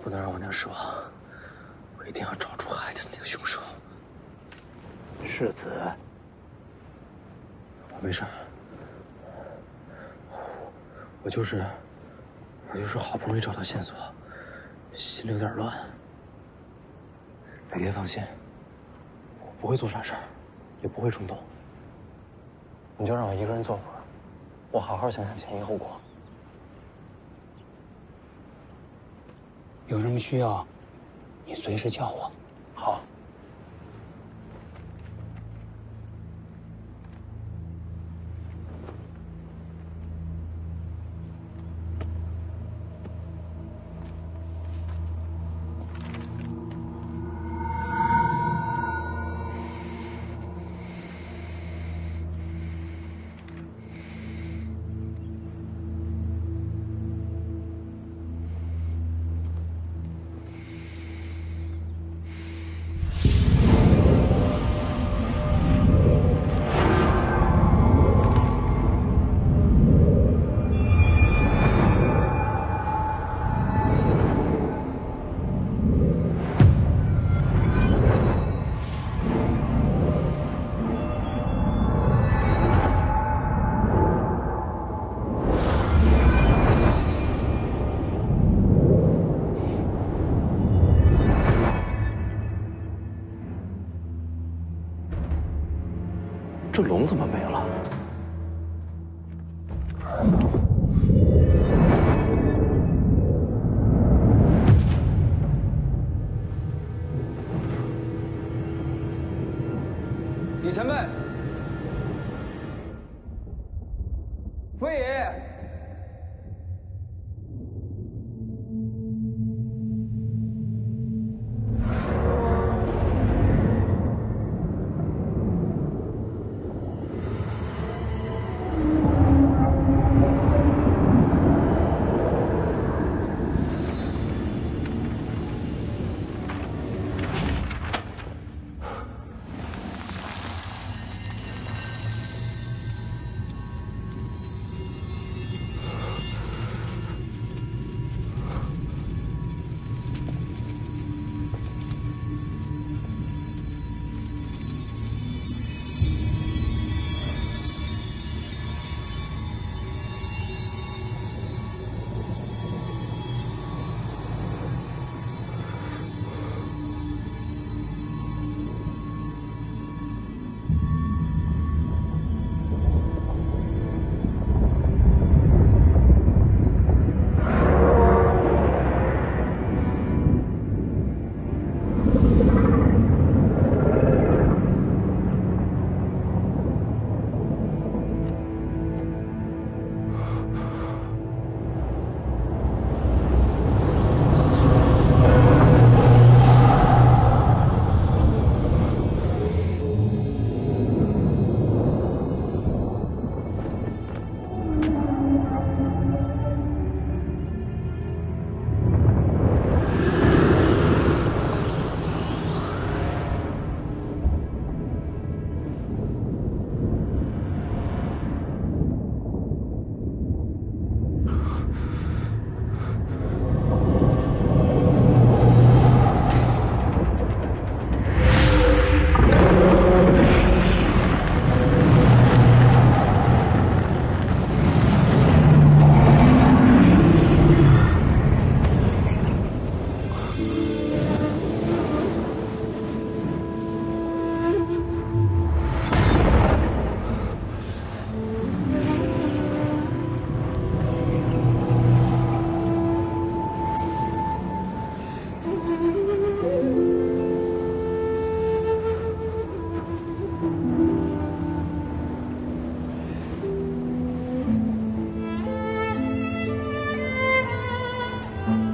不能让我娘失望，我一定要找出害她的那个凶手。世子，我没事，我就是好不容易找到线索，心里有点乱。北爷放心，我不会做傻事儿，也不会冲动。你就让我一个人坐会儿，我好好想想前因后果。有什么需要，你随时叫我。好。这龙怎么没了？李前辈，魏爷爷。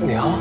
娘，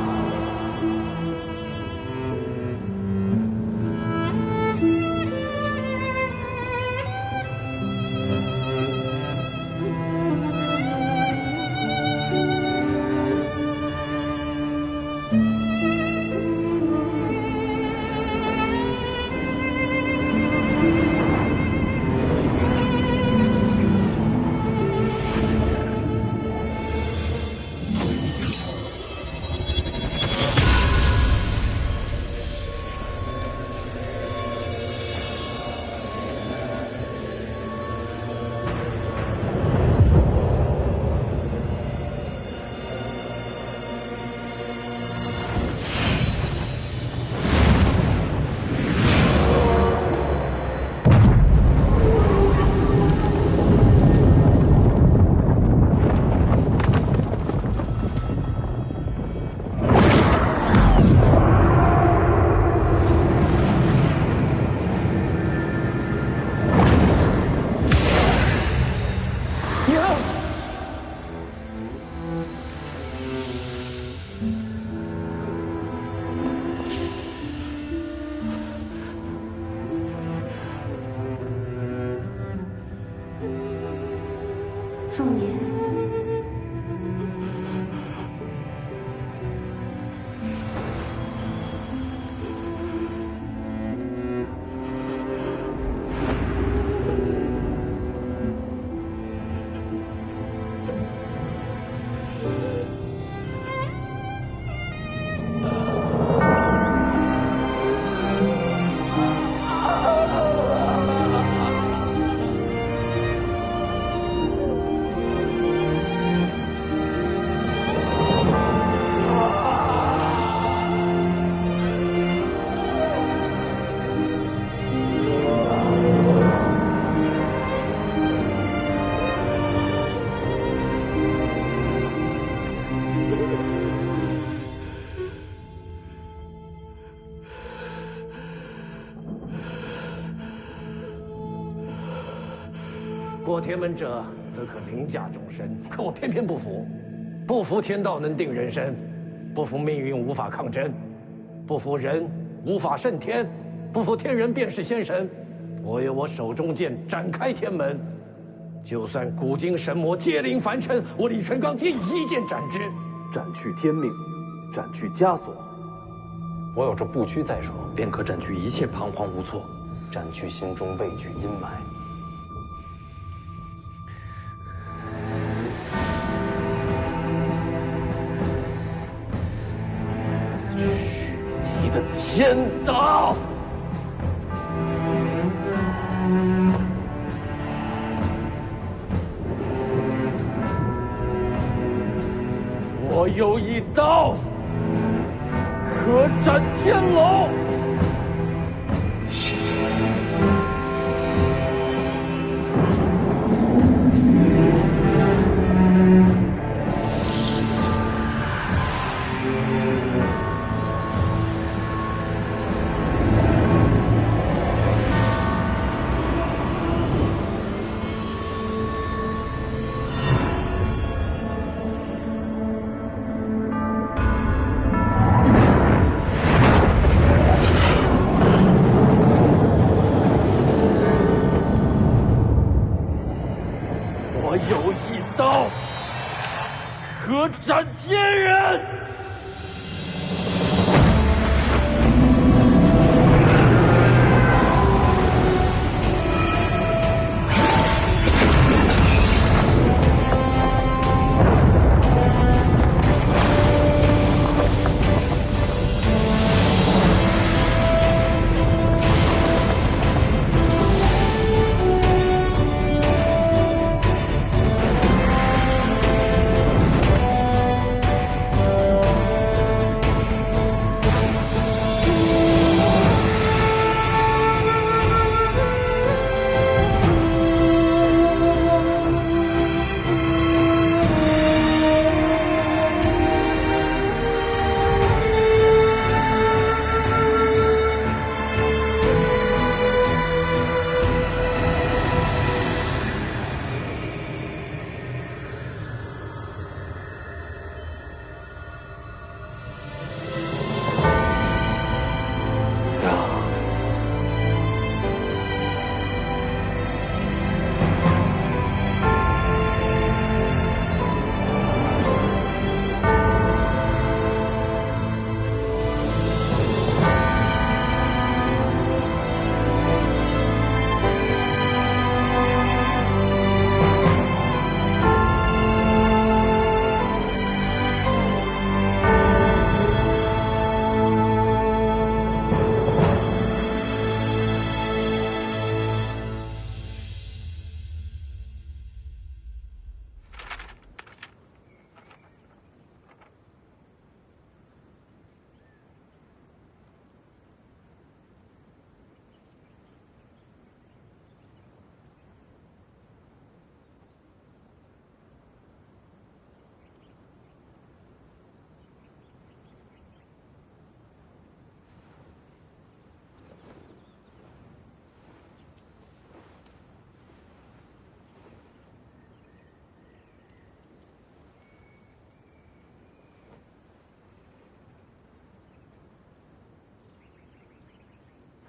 我天门者，则可凌驾众生。可我偏偏不服，不服天道能定人生，不服命运无法抗争，不服人无法胜天，不服天人便是仙神。我有我手中剑展开天门，就算古今神魔皆临凡尘，我李淳罡皆以一剑斩之，斩去天命，斩去枷锁。我有这不屈在手，便可斩去一切彷徨无措，斩去心中畏惧阴霾。取你的天道！我有一刀，可斩天龙。我有一刀，可斩天人。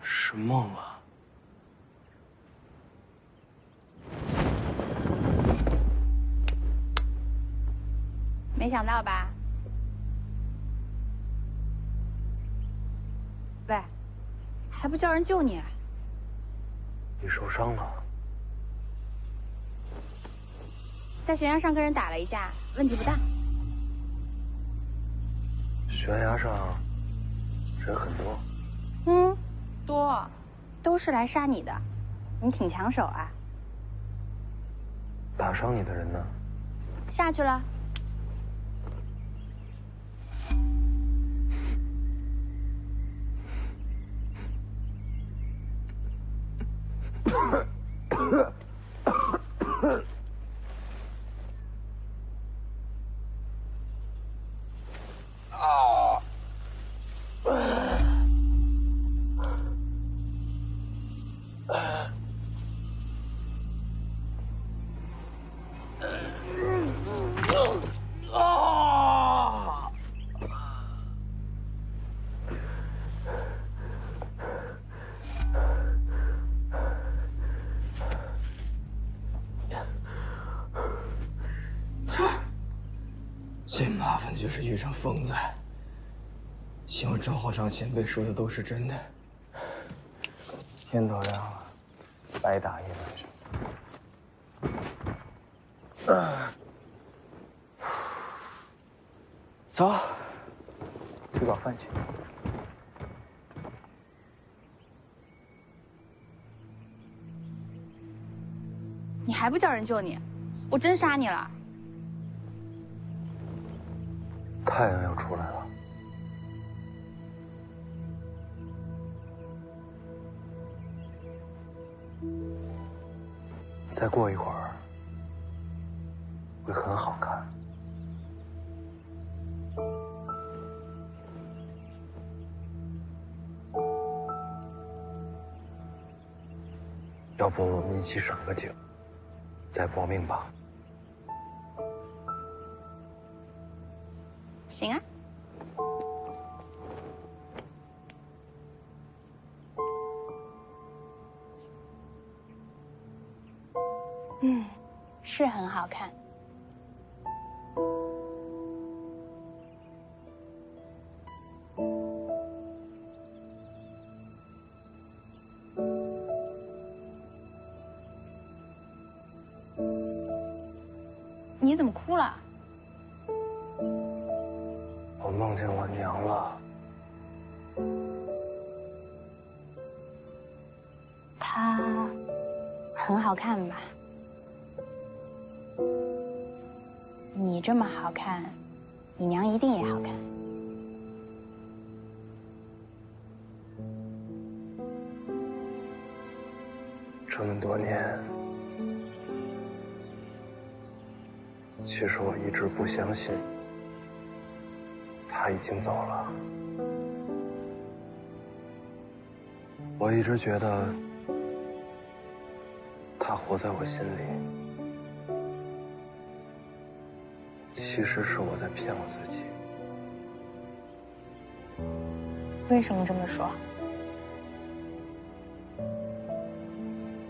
是梦啊！没想到吧？喂，还不叫人救你？你受伤了？在悬崖上跟人打了一架，问题不大。悬崖上人很多。嗯，多，都是来杀你的。你挺抢手啊。打伤你的人呢？下去了。最麻烦的就是遇上疯子。希望赵皇上前辈说的都是真的。天都亮了，白打一晚上。走，吃早饭去。你还不叫人救你？我真杀你了！太阳要出来了。再过一会儿，会很好看。要不我们一起赏个景，再搏命吧。行啊。是很好看。你怎么哭了？我梦见我娘了。她很好看吧？你这么好看，你娘一定也好看。这么多年，其实我一直不相信她已经走了。我一直觉得她活在我心里。其实是我在骗我自己。为什么这么说？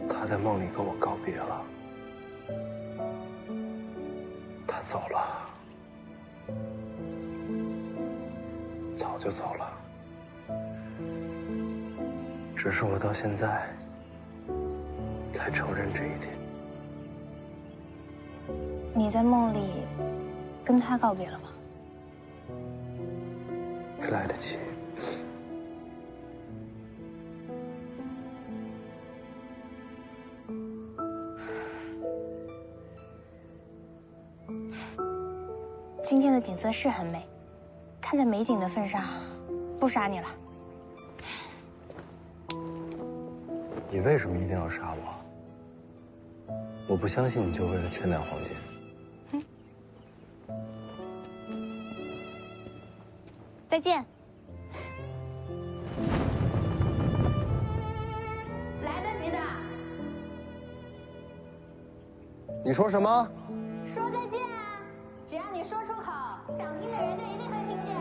他在梦里跟我告别了，他走了，早就走了。只是我到现在才承认这一点。你在梦里跟他告别了吗？没来得及。今天的景色是很美，看在美景的份上，不杀你了。你为什么一定要杀我？我不相信你就为了千两黄金。再见。来得及的。你说什么？说再见啊！只要你说出口，想听的人就一定会听见。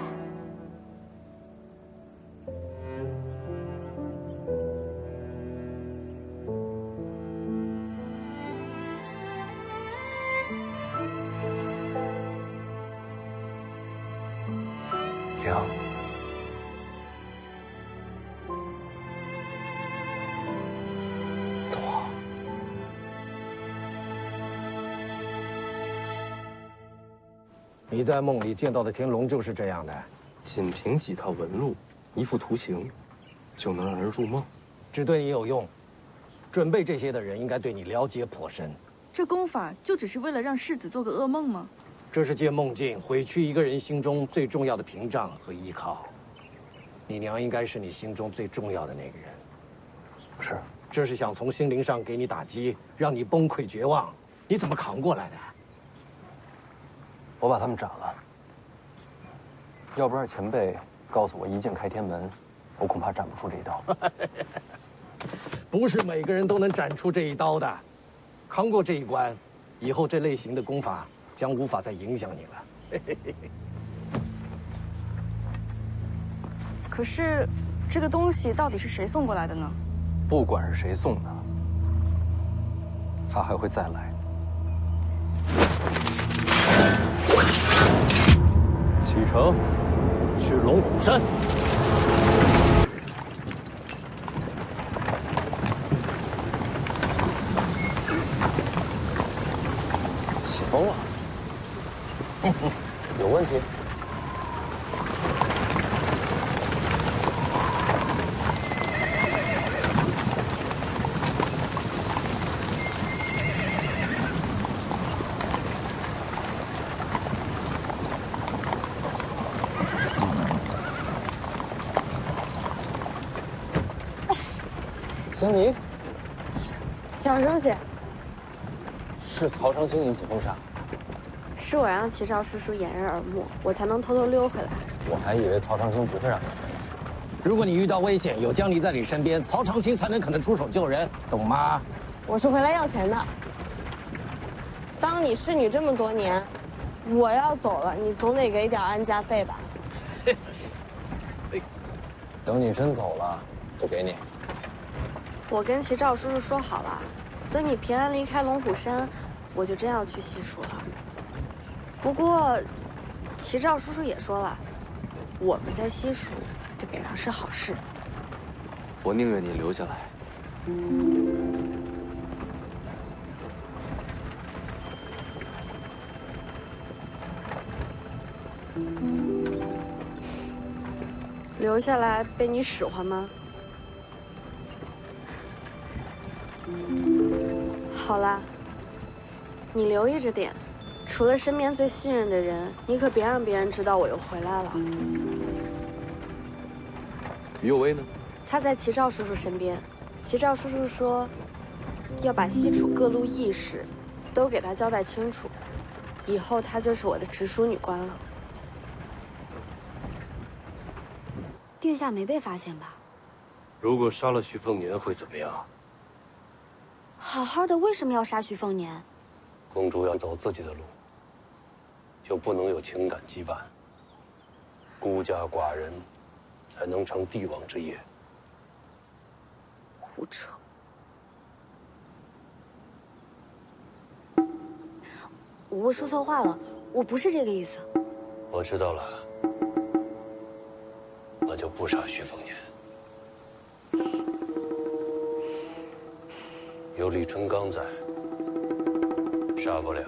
娘，走啊！你在梦里见到的天龙就是这样的，仅凭几套纹路、一幅图形，就能让人入梦？只对你有用。准备这些的人应该对你了解颇深。这功法就只是为了让世子做个噩梦吗？这是借梦境毁去一个人心中最重要的屏障和依靠。你娘应该是你心中最重要的那个人。是。这是想从心灵上给你打击，让你崩溃绝望。你怎么扛过来的？我把他们斩了。要不是前辈告诉我一剑开天门，我恐怕斩不出这一刀。不是每个人都能斩出这一刀的。扛过这一关，以后这类型的功法将无法再影响你了。可是，这个东西到底是谁送过来的呢？不管是谁送的，他还会再来。启程去龙虎山。起风了，有问题？江离，小声些。是曹长青引起风沙，是我让齐少叔叔掩人耳目，我才能偷偷溜回来。我还以为曹长青不会让你。如果你遇到危险，有江离在你身边，曹长青才能可能出手救人，懂吗？我是回来要钱的。当你侍女这么多年，我要走了，你总得给点安家费吧？等你真走了，就给你。我跟齐少叔叔说好了，等你平安离开龙虎山，我就真要去西蜀了。不过，齐少叔叔也说了，我们在西蜀对北凉是好事。我宁愿你留下来。留下来被你使唤吗？好啦，你留意着点，除了身边最信任的人，你可别让别人知道我又回来了。于有为呢？他在齐少叔叔身边，齐少叔叔说，要把西楚各路义士都给他交代清楚，以后他就是我的直属女官了。殿下没被发现吧？如果杀了徐凤年会怎么样？好好的，为什么要杀徐凤年？公主要走自己的路，就不能有情感羁绊。孤家寡人，才能成帝王之业。胡扯！我说错话了，我不是这个意思。我知道了，那就不杀徐凤年。有李春刚在，杀不了。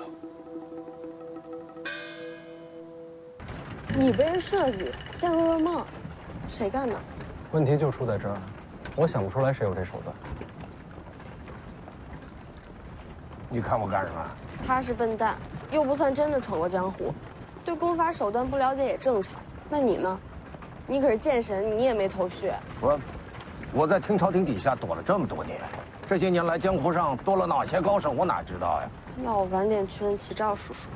你被人设计，陷入噩梦，谁干的？问题就出在这儿，我想不出来谁有这手段。你看我干什么？他是笨蛋，又不算真的闯过江湖，对功法手段不了解也正常。那你呢？你可是剑神，你也没头绪。我在清朝廷底下躲了这么多年，这些年来江湖上多了哪些高手，我哪知道呀？那我晚点去问齐兆叔叔。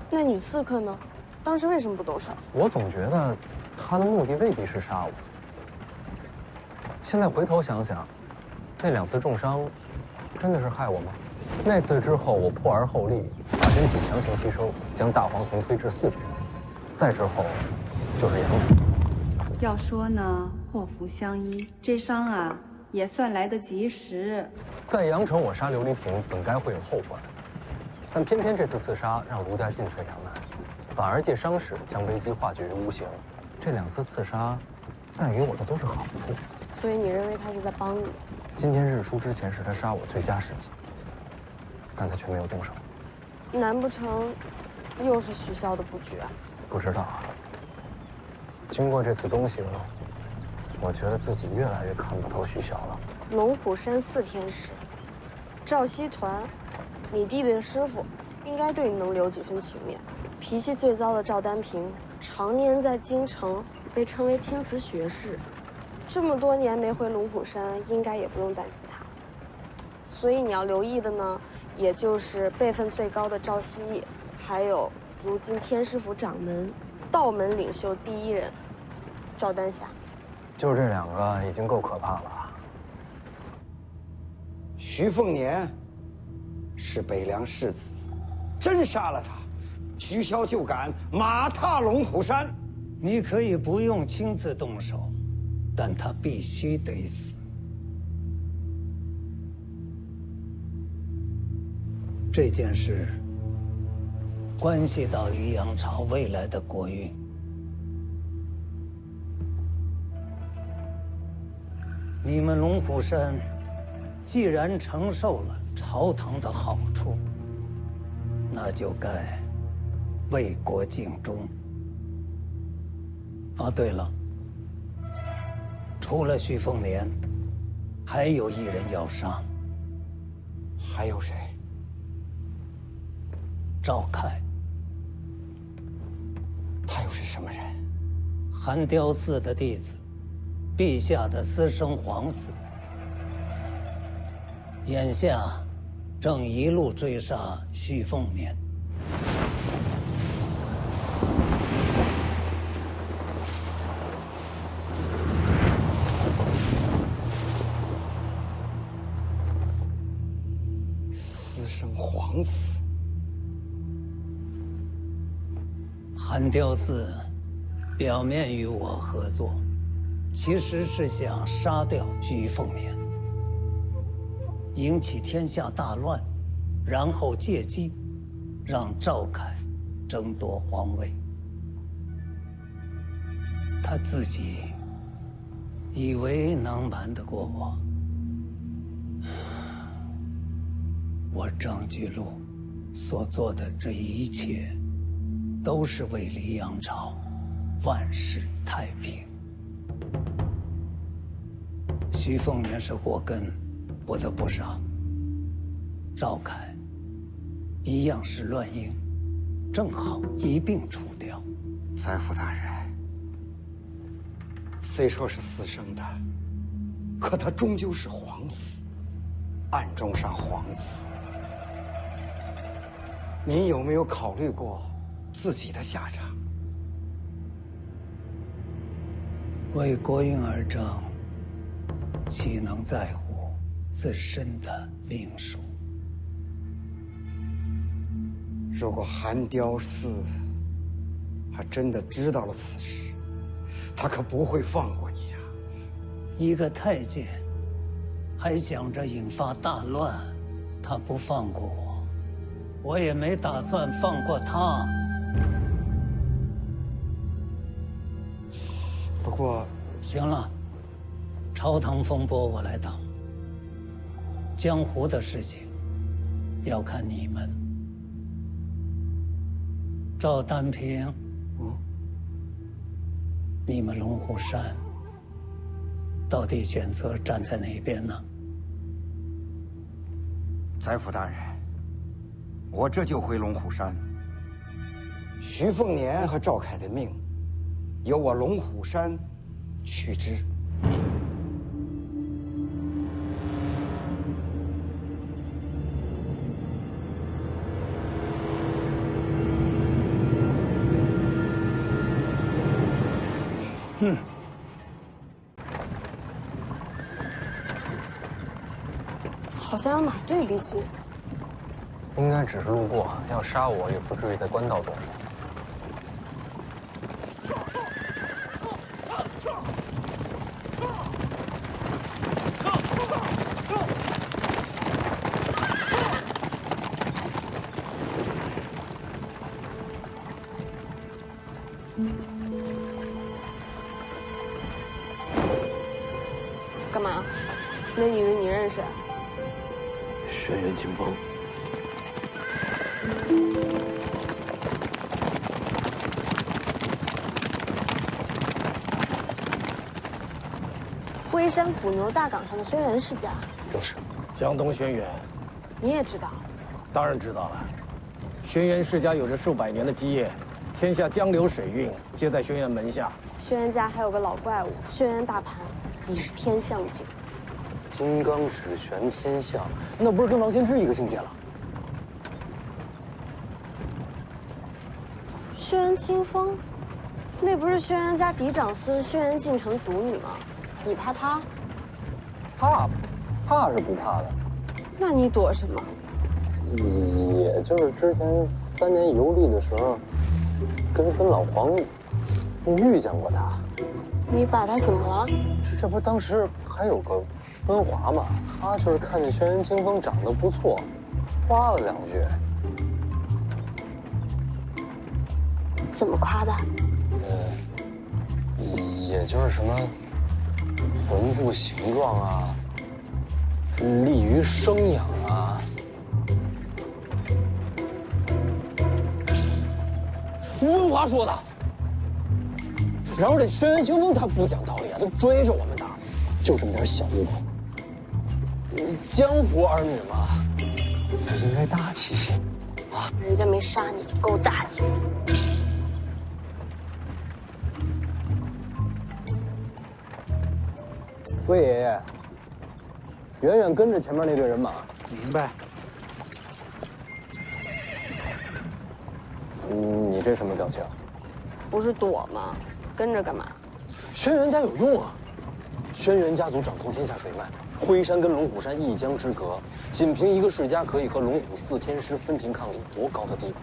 那女刺客呢？当时为什么不动手？我总觉得他的目的未必是杀我。现在回头想想，那2次重伤，真的是害我吗？那次之后，我破而后立，把真气强行吸收，将大黄藤推至4重。再之后，就是杨城。要说呢，祸福相依，这伤啊也算来得及时。在阳城，我杀琉璃亭本该会有后患，但偏偏这次刺杀让卢家进退两难，反而借伤势将危机化解于无形。这2次刺杀，带给我的都是好处。所以你认为他是在帮你？今天日出之前是他杀我最佳时机，但他却没有动手。难不成又是徐骁的布局啊？不知道啊。经过这次东行，我觉得自己越来越看不透徐骁了。龙虎山4天使，赵熙团，你弟弟的师傅，应该对你能留几分情面。脾气最糟的赵丹平，常年在京城被称为青瓷学士，这么多年没回龙虎山，应该也不用担心他。所以你要留意的呢，也就是辈分最高的赵希义，还有如今天师府掌门、道门领袖第1人赵丹霞。就这2个已经够可怕了。徐凤年是北凉世子，真杀了他，徐骁就敢马踏龙虎山。你可以不用亲自动手，但他必须得死。这件事关系到黎阳朝未来的国运，你们龙虎山既然承受了朝堂的好处，那就该为国尽忠。啊，对了，除了徐凤年，还有一人要杀。还有谁？赵凯。他又是什么人？寒雕寺的弟子，陛下的私生皇子。眼下正一路追杀徐凤年。私生皇子。寒雕寺表面与我合作，其实是想杀掉徐凤年，引起天下大乱，然后借机让赵凯争夺皇位。他自己以为能瞒得过我。我张居禄所做的这一切，都是为黎阳朝万世太平。徐凤年是祸根，不得不杀。赵凯一样是乱应，正好一并除掉。宰辅大人，虽说是私生的，可他终究是皇子，暗中杀皇子。您有没有考虑过自己的下场？为国运而争，岂能在乎自身的命数？如果寒雕寺还真的知道了此事，他可不会放过你啊！一个太监还想着引发大乱，他不放过我，我也没打算放过他。不过，行了，朝堂风波我来挡，江湖的事情要看你们。赵丹平，你们龙虎山到底选择站在哪边呢？宰辅大人，我这就回龙虎山。徐凤年和赵凯的命，由我龙虎山取之。好像有马队逼近。应该只是路过，要杀我也不至于在官道撞上。干嘛？那女的你认识？轩辕清风。龟山古牛大岗上的轩辕世家。就是江东轩辕。你也知道？当然知道了。轩辕世家有着数百年的基业，天下江流水运皆在轩辕门下。轩辕家还有个老怪物轩辕大盘，已是天象境。金刚指玄天象，那不是跟王仙芝一个境界了？轩辕清风，那不是轩辕家嫡长孙轩辕敬城独女吗？你怕他？怕是不怕的。那你躲什么？也就是之前3年游历的时候，跟老黄遇见过他。你把他怎么了？这不当时还有个温华嘛，他就是看见轩辕清风长得不错，夸了2句。怎么夸的？也就是什么魂部形状啊，利于生养啊。温华说的。然而这轩辕清风他不讲道理啊，他追着我们打，就这么点小误会。江湖儿女嘛，应该大气些啊。人家没杀你就够大气的。魏爷爷，远远跟着前面那队人马。明白。你这什么表情？不是躲吗？跟着干嘛？轩辕家有用啊！轩辕家族掌控天下水脉，辉山跟龙虎山一江之隔，仅凭一个世家可以和龙虎4天师分庭抗礼，多高的地位！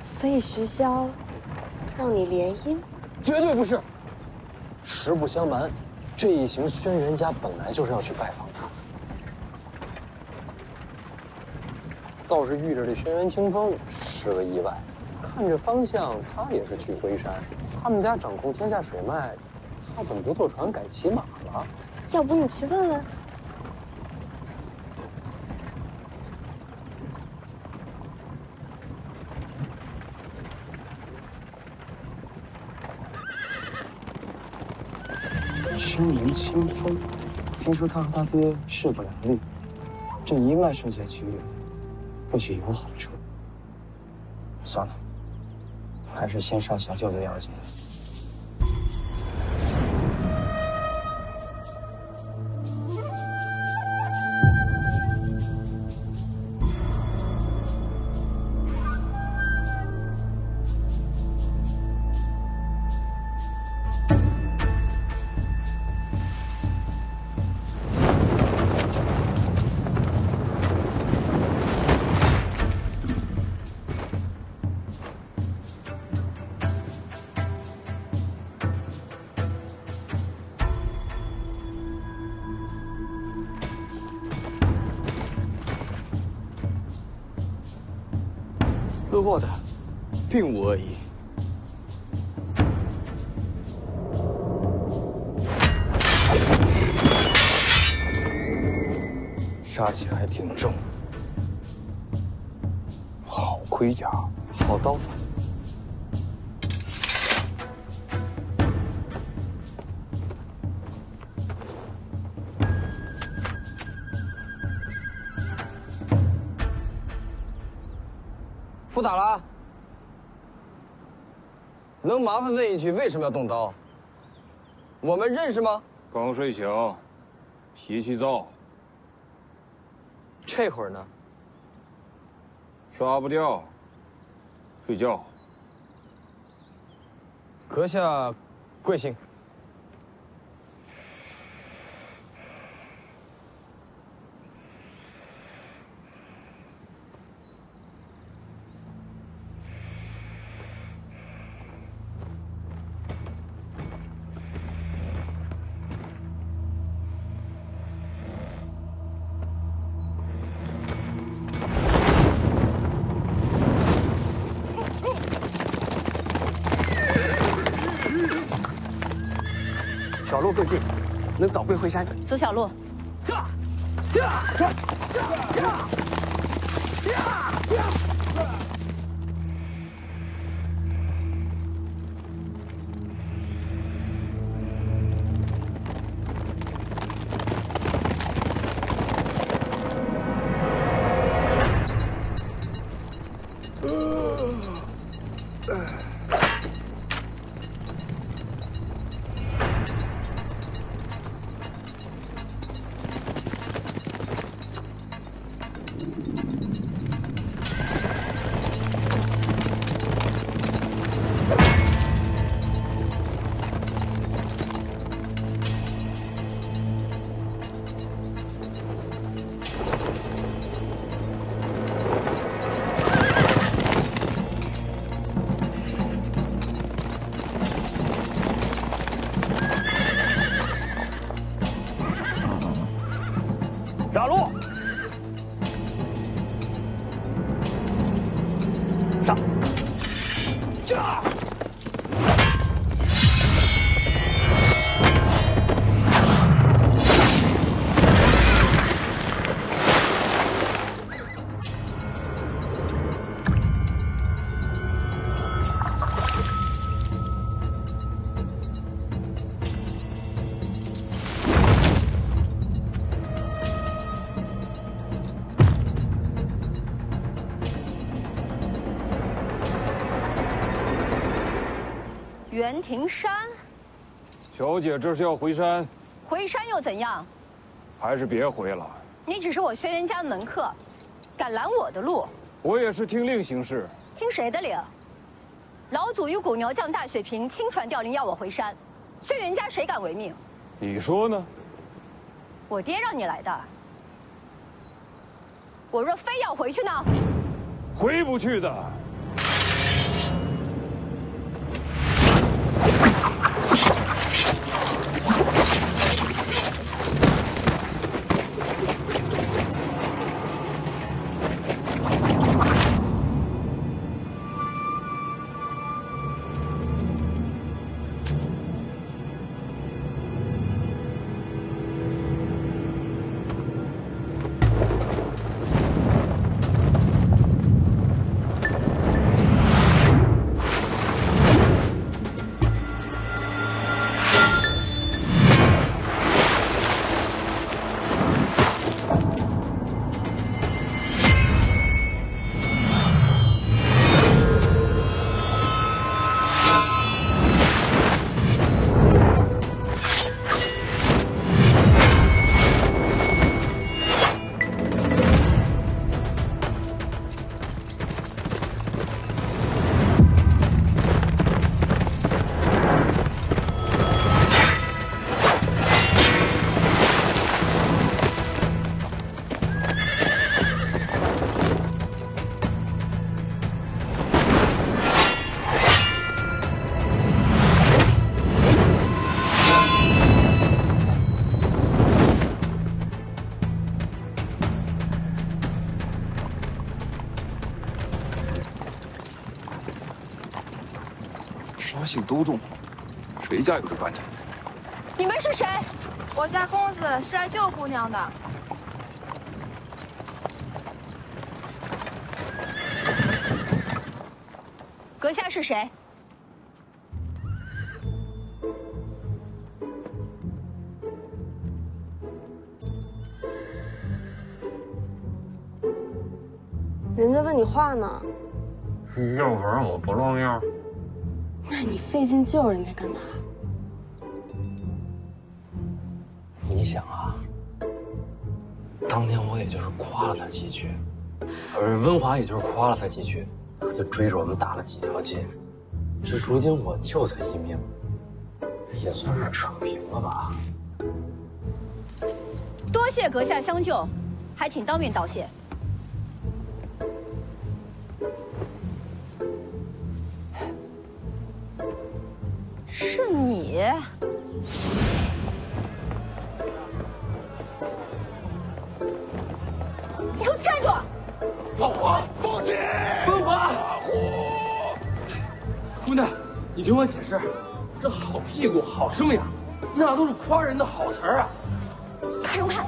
所以徐骁让你联姻？绝对不是。实不相瞒，这一行轩辕家本来就是要去拜访他，倒是遇着这轩辕清风是个意外。看这方向，他也是去辉山。他们家掌控天下水脉，他怎么不坐船改骑马了？要不你去问问？轩辕清风，听说他和他爹势不两立，这一脉顺下去，或许有好处。算了，还是先上小舅子要紧。路过的，并无恶意。杀气还挺重，好盔甲，好刀法。不打了，能麻烦问一句，为什么要动刀？我们认识吗？刚睡醒，脾气躁。这会儿呢？刷不掉，睡觉。阁下贵姓？小路更近，能早归回山。走小路。袁庭山，小姐这是要回山？回山又怎样？还是别回了。你只是我轩辕家的门客，敢拦我的路？我也是听令行事。听谁的令？老祖与古牛将大雪平亲传调令要我回山，轩辕家谁敢违命？你说呢？我爹让你来的。我若非要回去呢？回不去的。杀性都重，谁家有这搬家？你们是谁？我家公子是来救姑娘的。阁下是谁？人在问你话呢。要不然我不露面。那你费劲救人家干嘛？你想啊，当年我也就是夸了他几句，而温华也就是夸了他几句，他就追着我们打了几条街。这如今我救他一命，也算是扯平了吧。多谢阁下相救，还请当面道谢。是你？你给我站住！老黄，放弃！温华，姑娘，你听我解释，这好屁股、好生养，那都是夸人的好词儿啊。看什么看？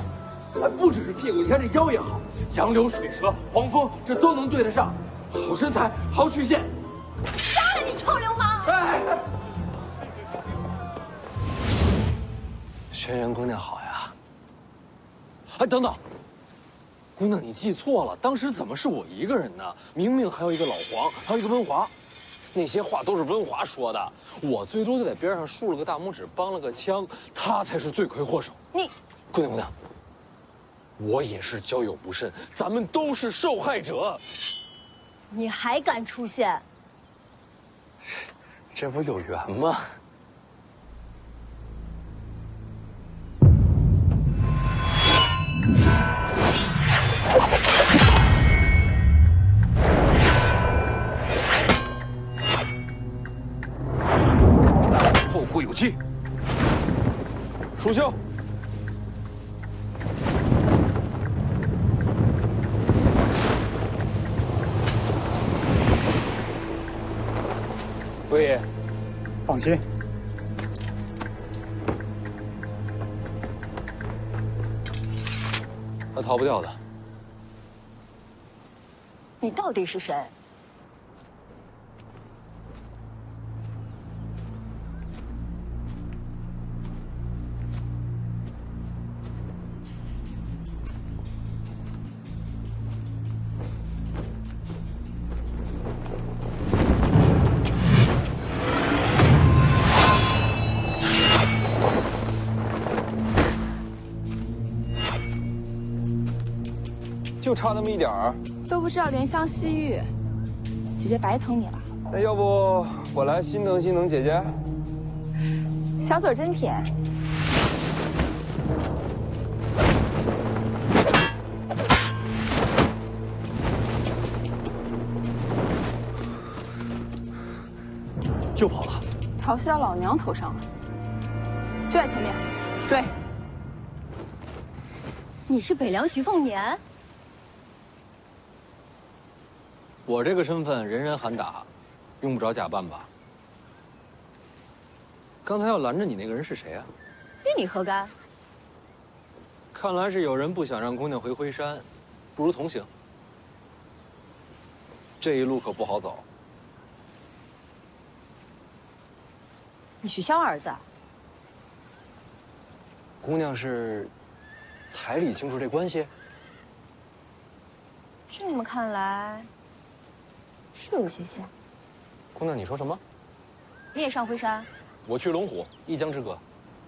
哎，不只是屁股，你看这腰也好，杨柳水蛇、黄蜂，这都能对得上。好身材，好曲线。杀了你，臭流氓！哎。轩辕姑娘好呀！哎，等等，姑娘你记错了，当时怎么是我一个人呢？明明还有一个老黄，还有一个温华，那些话都是温华说的，我最多就在边上竖了个大拇指，帮了个腔，他才是罪魁祸首。你，姑娘，我也是交友不慎，咱们都是受害者。你还敢出现？这不有缘吗？后会有期。蜀兄，魏爷，放心，他逃不掉的。你到底是谁？就差那么一点儿。都不知道怜香惜玉，姐姐白疼你了。那要不我来心疼心疼姐姐？小嘴真甜。又跑了，逃袭到老娘头上了，就在前面，追！你是北凉徐凤年？我这个身份人人喊打，用不着假扮吧？刚才要拦着你那个人是谁啊？与你何干？看来是有人不想让姑娘回灰山，不如同行。这一路可不好走。你许萧儿子？姑娘是彩礼清楚这关系？这么看来，是有些像。姑娘，你说什么？你也上灰山？我去龙虎，一江之隔。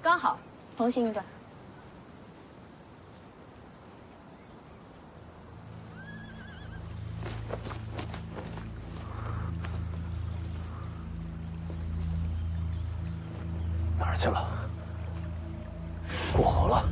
刚好，同行一段。哪儿去了？过河了。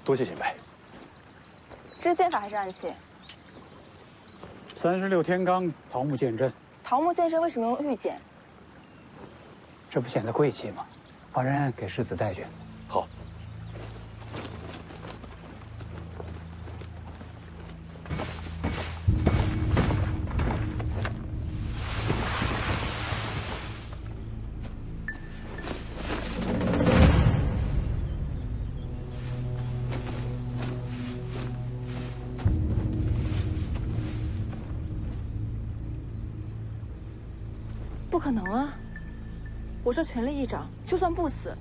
多谢前辈。这剑法还是暗器？36天罡桃木剑阵。桃木剑阵为什么用玉剑？这不显得贵气吗？帮人给世子带去。好。不可能啊！我这全力一掌，就算不死，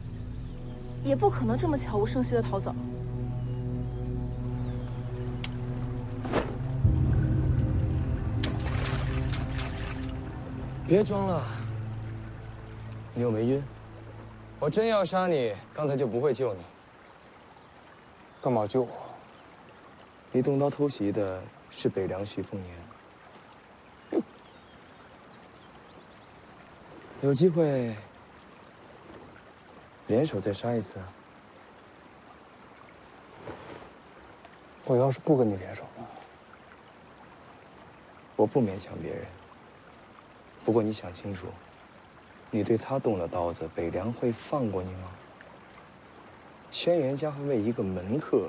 也不可能这么悄无声息的逃走。别装了，你又没晕。我真要杀你，刚才就不会救你。干嘛救我？你动刀偷袭的是北凉徐凤年。有机会联手再杀一次啊！我要是不跟你联手呢？我不勉强别人。不过你想清楚，你对他动了刀子，北凉会放过你吗？轩辕家会为一个门客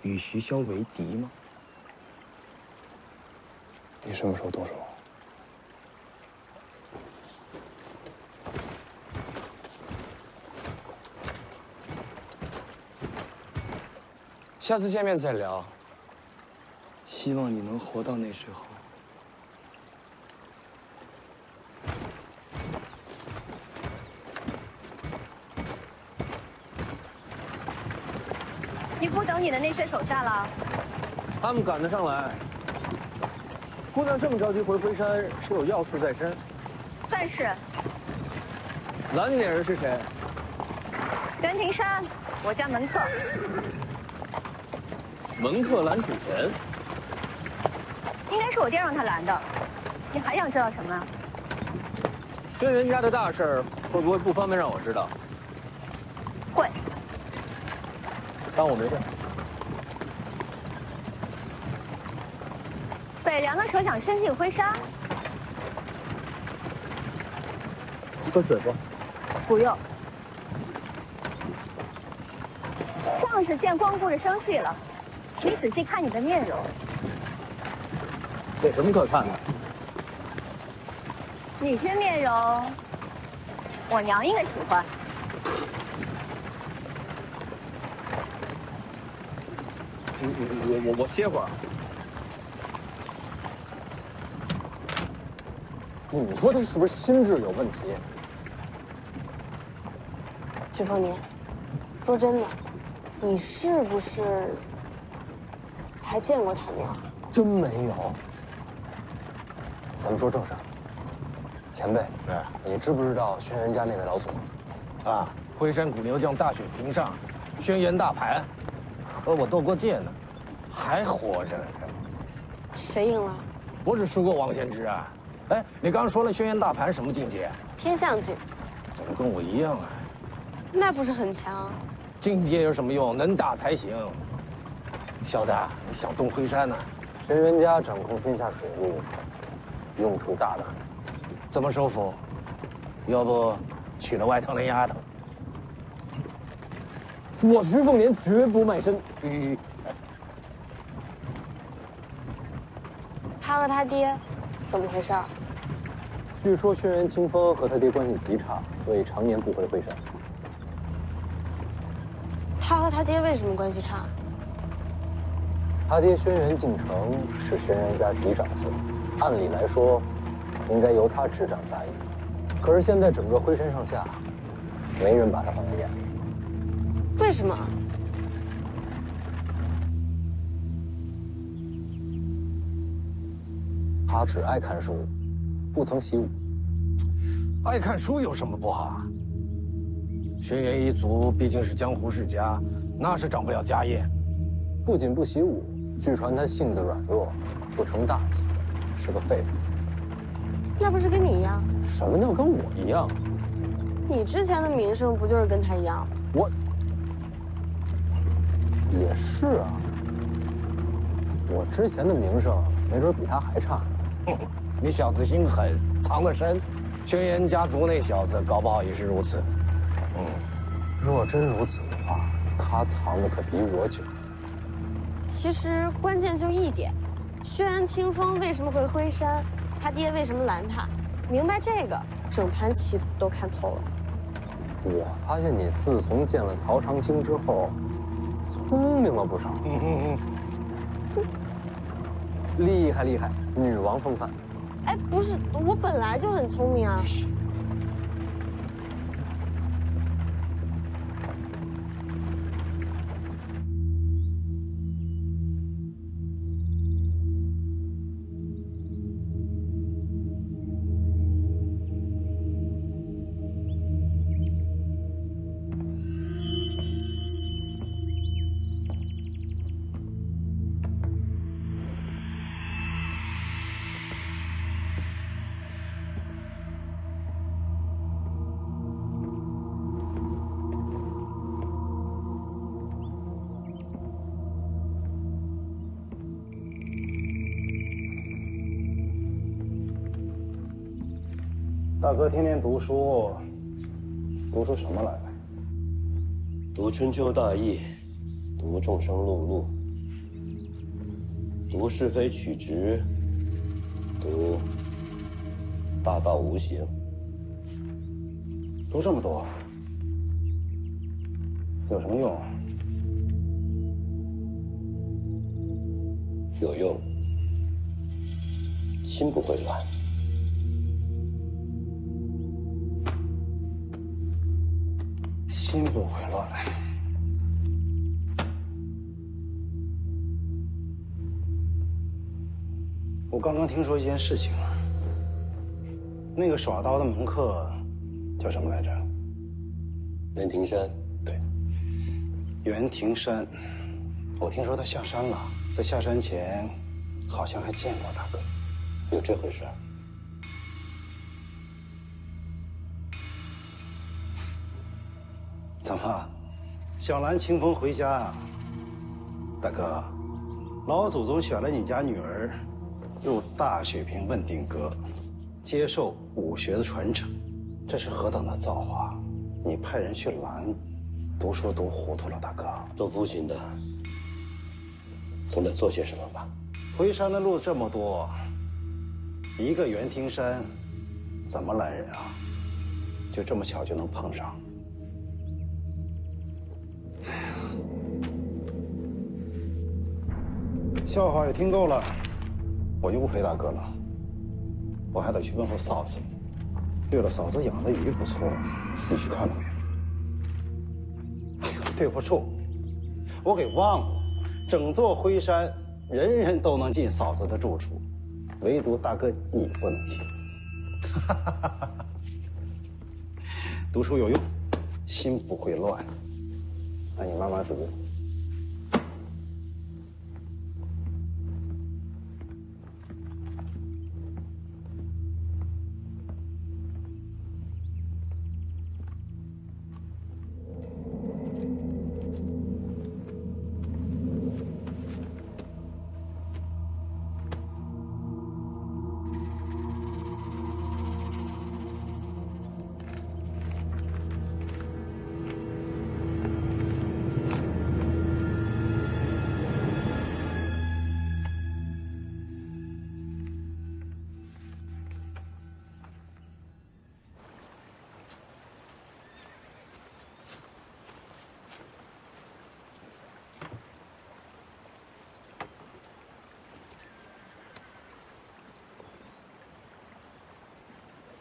与徐骁为敌吗？你什么时候动手？下次见面再聊。希望你能活到那时候。你不等你的那些手下了？他们赶得上来。姑娘这么着急回灰山，是有要事在身。算是。拦你那人是谁？袁庭山，我家门客。门客拦主前，应该是我爹让他拦的。你还想知道什么？轩辕家的大事会不会不方便让我知道？会。当我没事。北凉的蛇想伸进灰山？喝水不？不用。杀！更是见光顾着生气了。你仔细看你的面容，有什么可看的？你这面容，我娘应该喜欢。我歇会儿。你说他是不是心智有问题？徐凤年，说真的，你是不是还见过他娘？真没有。咱们说正事儿。前辈，你知不知道轩辕家那位老祖？啊，辉山古牛将大雪平上，轩辕大盘，和我斗过剑呢，还活着呢。谁赢了？不是输过王献之啊？哎，你刚刚说了轩辕大盘什么境界？天象境。怎么跟我一样啊？那不是很强？境界有什么用？能打才行。小子，你想动辉山呢？轩辕家掌控天下水路，用处大得很。怎么收服？要不娶了外头那丫头？我徐凤年绝不卖身。他和他爹怎么回事？据说轩辕清风和他爹关系极差，所以常年不回辉山。他和他爹为什么关系差？他爹轩辕敬城是轩辕家嫡长孙，按理来说，应该由他执掌家业。可是现在整个辉山上下，没人把他放在眼里。为什么？他只爱看书，不曾习武。爱看书有什么不好啊？轩辕一族毕竟是江湖世家，那是长不了家业。不仅不习武，据传他性子软弱，不成大器，是个废物。那不是跟你一样？什么叫跟我一样？你之前的名声不就是跟他一样？我也是啊，我之前的名声没准比他还差。你小子心狠，藏得深。轩辕家族那小子搞不好也是如此。若真如此的话，他藏的可比我久。其实关键就一点，轩辕清风为什么会辉山，他爹为什么拦他，明白这个，整盘棋都看透了。我发现你自从见了曹长青之后，聪明了不少。厉害厉害，女王风范。哎，不是，我本来就很聪明啊。大哥天天读书，读出什么来？读春秋大义，读众生碌碌，读是非曲直，读大道无形。读这么多，有什么用？有用，心不会乱。心不会乱。我刚刚听说一件事情，那个耍刀的门客叫什么来着？袁庭山。对，袁庭山。我听说他下山了，在下山前好像还见过大哥。有这回事？怎么，小兰清风回家啊？大哥，老祖宗选了你家女儿入大雪平问鼎阁，接受武学的传承，这是何等的造化！你派人去拦，读书读糊涂了，大哥。做父亲的总得做些什么吧？回山的路这么多，一个袁庭山，怎么拦人啊？就这么巧就能碰上？笑话也听够了，我就不陪大哥了，我还得去问候嫂子。对了，嫂子养的鱼不错，你去看了没？哎呦，对不住，我给忘了，整座灰山人人都能进嫂子的住处，唯独大哥你不能进。读书有用，心不会乱。那你慢慢读。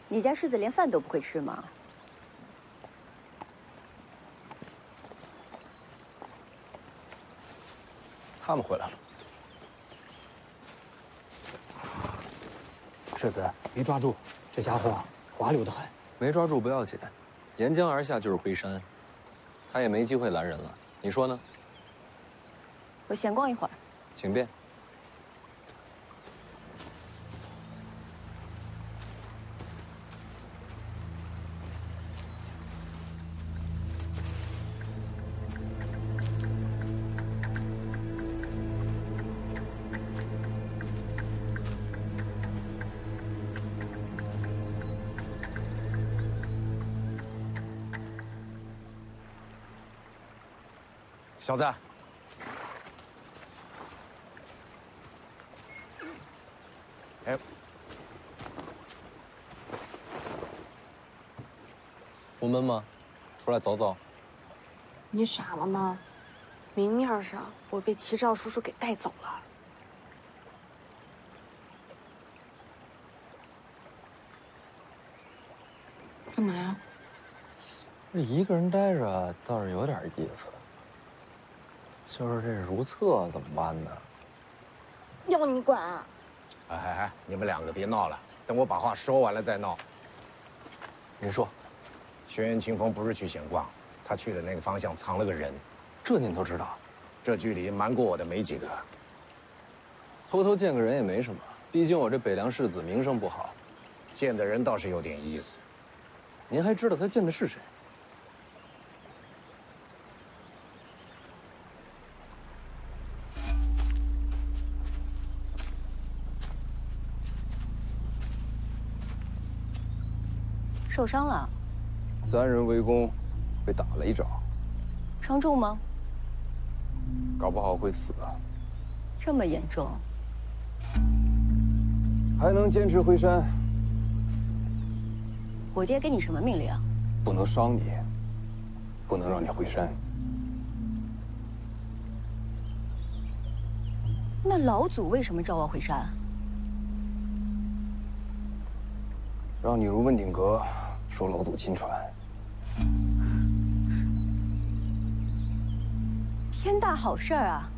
你家世子连饭都不会吃吗？他们回来了。世子，没抓住，这家伙滑溜得很。没抓住不要紧，沿江而下就是灰山，他也没机会拦人了。你说呢？我闲逛一会儿。请便。小子，哎，不闷吗？出来走走。你傻了吗？明面上我被齐少叔叔给带走了。干嘛呀？这一个人待着倒是有点意思。就是这如厕怎么办呢？要你管啊！哎，你们两个别闹了，等我把话说完了再闹。您说，轩辕清风不是去闲逛，他去的那个方向藏了个人。这您都知道？这距离瞒过我的没几个。偷偷见个人也没什么，毕竟我这北凉世子名声不好。见的人倒是有点意思。您还知道他见的是谁？受伤了，3人围攻，被打了一掌，伤重吗？搞不好会死啊。这么严重？还能坚持回山？我爹给你什么命令？不能伤你，不能让你回山。那老祖为什么召我回山？让你入问鼎阁，说老祖亲传。天大好事儿啊！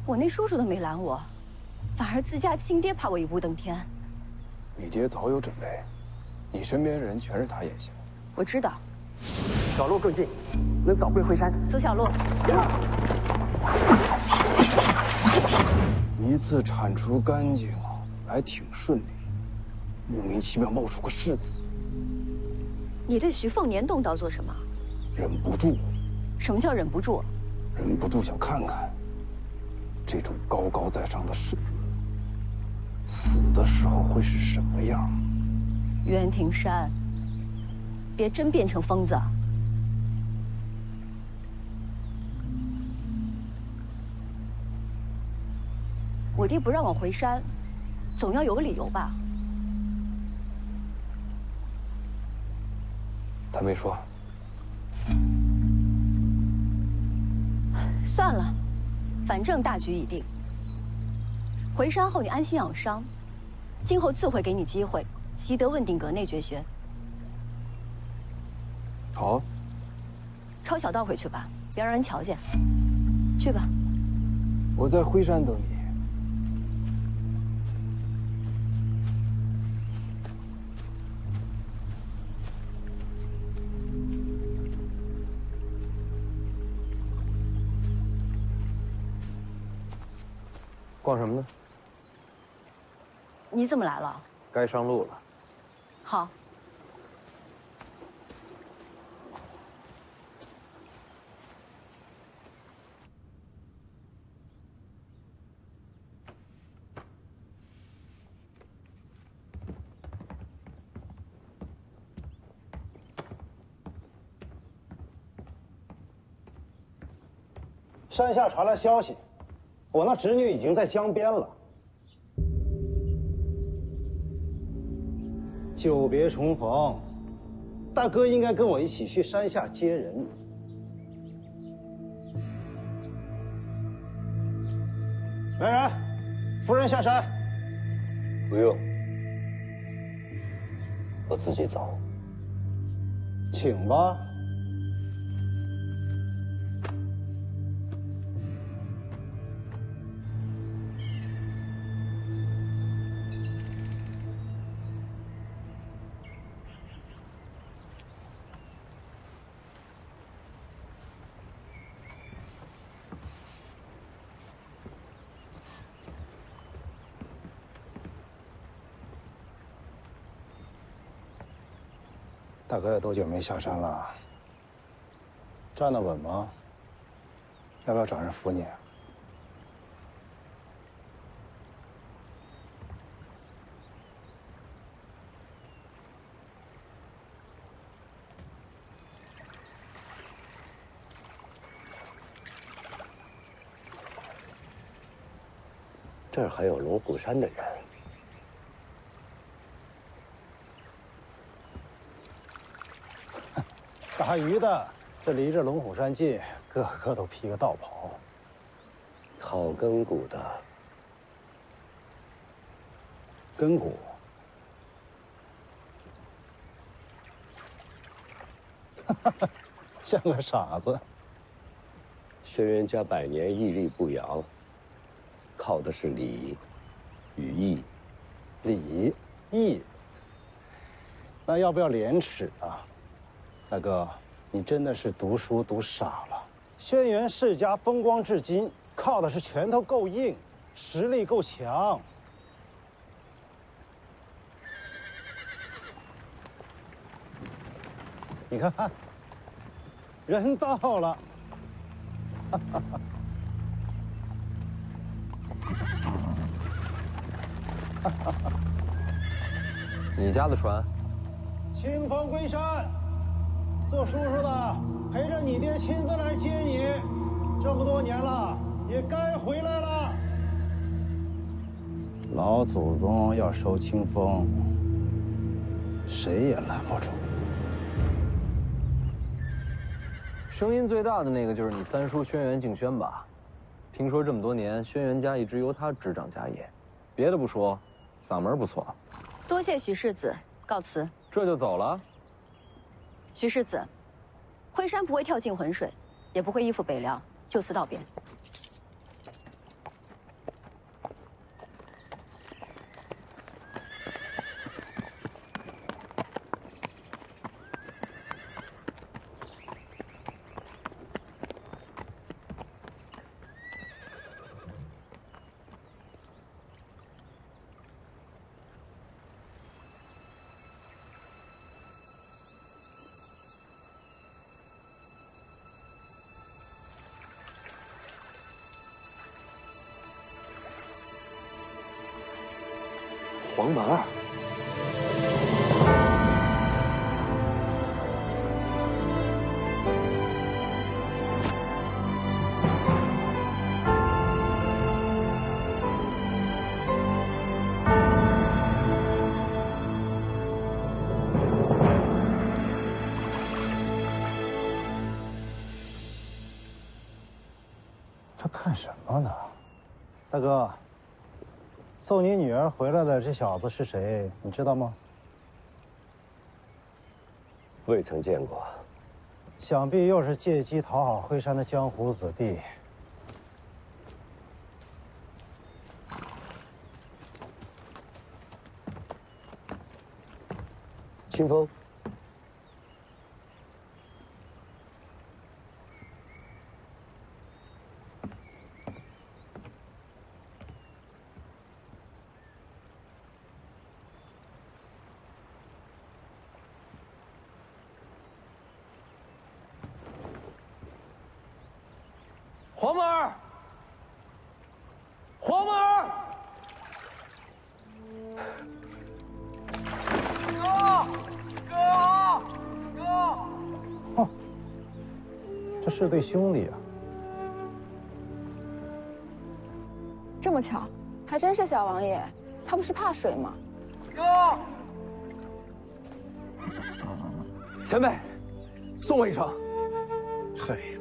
我那叔叔都没拦我，反而自家亲爹怕我一步登天。你爹早有准备，你身边人全是他眼线。我知道。小路更近，能早归回山。走小路。一次铲除干净，还挺顺利。莫名其妙冒出个世子。你对徐凤年动刀做什么？忍不住。什么叫忍不住？忍不住想看看，这种高高在上的世子，死的时候会是什么样？袁庭山，别真变成疯子。我弟不让我回山，总要有个理由吧？他没说。算了，反正大局已定。回山后你安心养伤，今后自会给你机会习得问鼎阁内绝学。好。抄小道回去吧，别让人瞧见。去吧。我在辉山等你。逛什么呢？你怎么来了？该上路了。好。山下传来消息，我那侄女已经在江边了。久别重逢，大哥应该跟我一起去山下接人。来人，夫人下山。不用，我自己走。请吧。大哥有多久没下山了？站得稳吗？要不要找人扶你？这儿还有龙虎山的人。打鱼的，这离着龙虎山近，个个都披个道袍。讨根骨的，根骨。像个傻子。轩辕家百年屹立不摇，靠的是礼与义。礼义。那要不要廉耻啊？大哥，你真的是读书读傻了。轩辕世家风光至今，靠的是拳头够硬，实力够强。你看，人到了。你家的船？清风归山，做叔叔的陪着你爹亲自来接你，这么多年了，也该回来了。老祖宗要收清风，谁也拦不住。声音最大的那个就是你三叔轩辕敬轩吧？听说这么多年，轩辕家一直由他执掌家业。别的不说，嗓门不错。多谢徐世子，告辞。这就走了？徐世子，辉山不会跳进浑水，也不会依附北凉，就此道别。黄蛮儿，看什么呢？大哥，送你女儿回来的这小子是谁？你知道吗？未曾见过。想必又是借机讨好辉山的江湖子弟。清风。 黄门儿，黄门儿，哥！哦，这是对兄弟啊！这么巧，还真是小王爷。他不是怕水吗？哥，前辈，送我一程。嘿。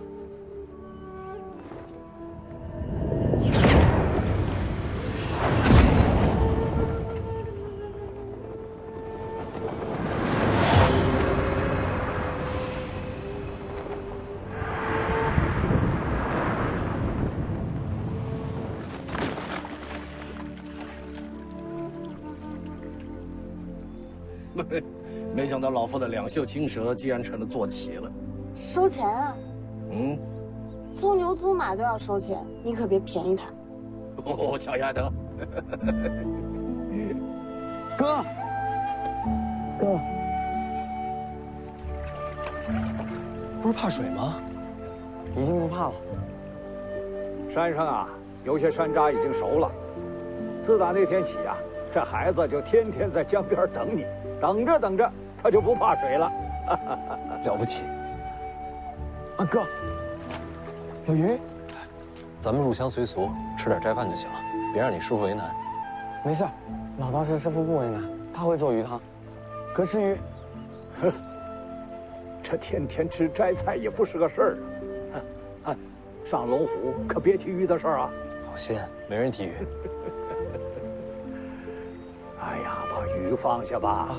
没想到老夫的两袖青蛇竟然成了坐骑了。收钱啊！嗯，租牛租马都要收钱，你可别便宜他。哦，小丫头。哥，哥，不是怕水吗？已经不怕了。山上啊，有些山楂已经熟了。自打那天起啊，这孩子就天天在江边等你，等着等着，他就不怕水了。了不起！啊哥，有鱼。咱们入乡随俗，吃点斋饭就行了，别让你师傅为难。没事，老道士师傅不为难，他会做鱼汤。哥吃鱼。哼，这天天吃斋菜也不是个事儿啊！上龙虎可别提鱼的事儿啊！好仙，没人提鱼。哎呀，把鱼放下吧。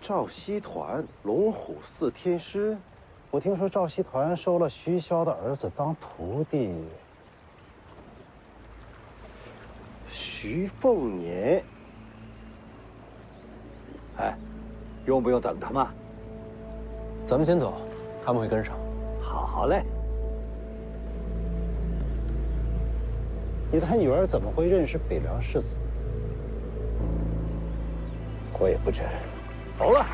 赵熙团，龙虎寺天师。我听说赵熙团收了徐骁的儿子当徒弟。徐凤年。哎，用不用等他们？咱们先走，他们会跟上。好嘞。你的女儿怎么会认识北凉世子？我也不知。走了。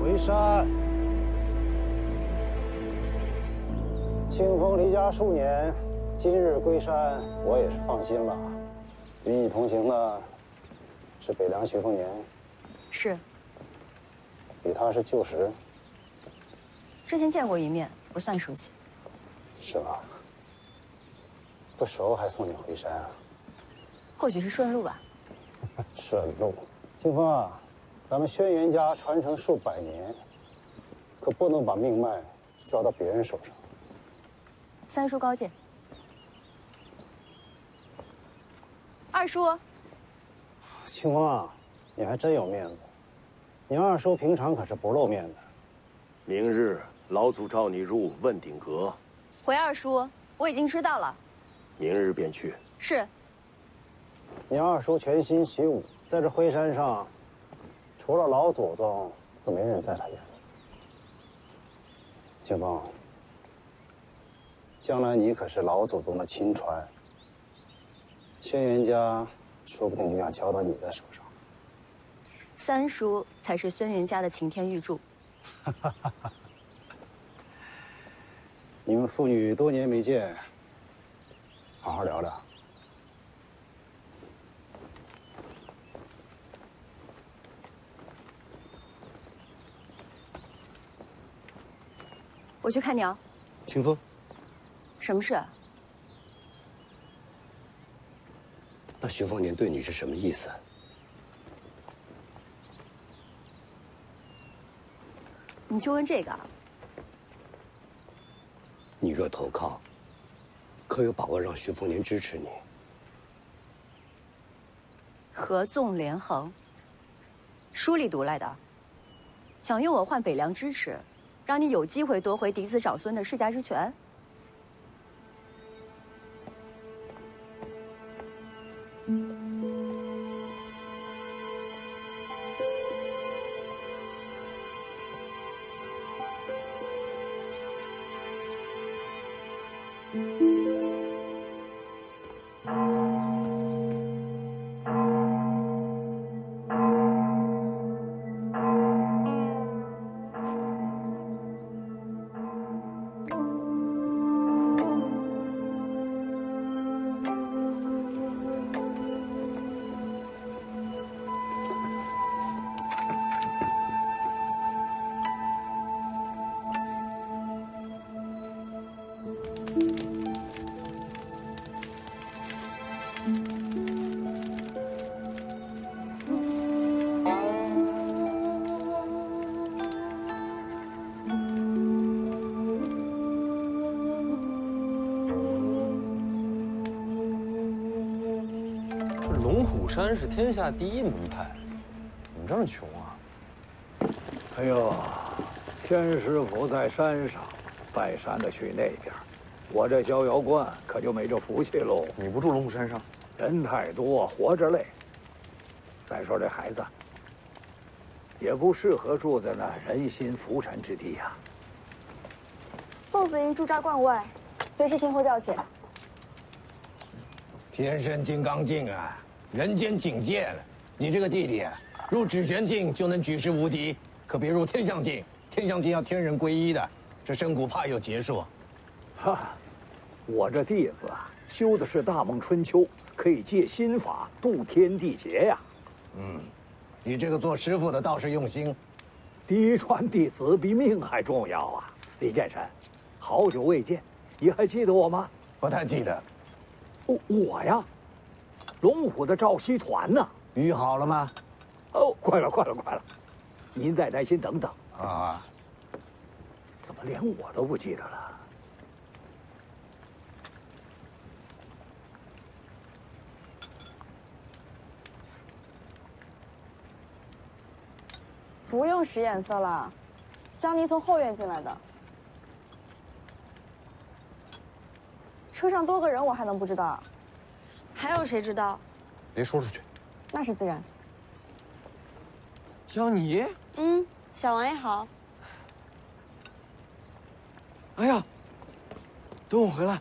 回山，清风离家数年，今日归山，我也是放心了。与你同行的是北凉徐凤年，是。与他是旧识，之前见过一面，不算熟悉。是吗？不熟还送你回山啊？或许是顺路吧。顺路，清风啊，咱们轩辕家传承数百年，可不能把命脉交到别人手上。三叔高见。二叔。清风啊，你还真有面子。你二叔平常可是不露面的。明日老祖召你入问鼎阁。回二叔，我已经知道了。明日便去。是。你二叔全心习武，在这灰山上，除了老祖宗，就没人在他眼里。清风，将来你可是老祖宗的亲传，轩辕家说不定就要交到你的手上。三叔才是轩辕家的擎天玉柱。你们父女多年没见，好好聊聊。我去看娘。清风，什么事？那徐凤年对你是什么意思？你就问这个？你若投靠，可有把握让徐凤年支持你？合纵连横，书里读来的。想用我换北凉支持，让你有机会夺回嫡子长孙的世家之权？龙虎山是天下第一门派，怎么这么穷啊？哎呦，天师府在山上，拜山的去那边，我这逍遥观可就没这福气喽。你不住龙虎山上？人太多，活着累。再说这孩子，也不适合住在那人心浮沉之地呀。凤子营驻扎关外，随时听候调遣。天生金刚镜啊，人间警戒了。你这个弟弟啊，入指玄镜就能举世无敌，可别入天象镜。天象镜要天人归一的，这深谷怕有劫数。哈，我这弟子啊，修的是大梦春秋，可以借心法度天地劫呀。你这个做师傅的倒是用心。嫡传弟子比命还重要啊！李剑神，好久未见，你还记得我吗？不太记得。我呀，龙虎的赵熙团呢？鱼好了吗？哦，快了，快了，快了。您再耐心等等啊。怎么连我都不记得了？不用使眼色了，江宁从后院进来的。车上多个人，我还能不知道？还有谁知道？别说出去。那是自然。江你？小王爷好。哎呀，等我回来。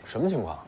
什么情况？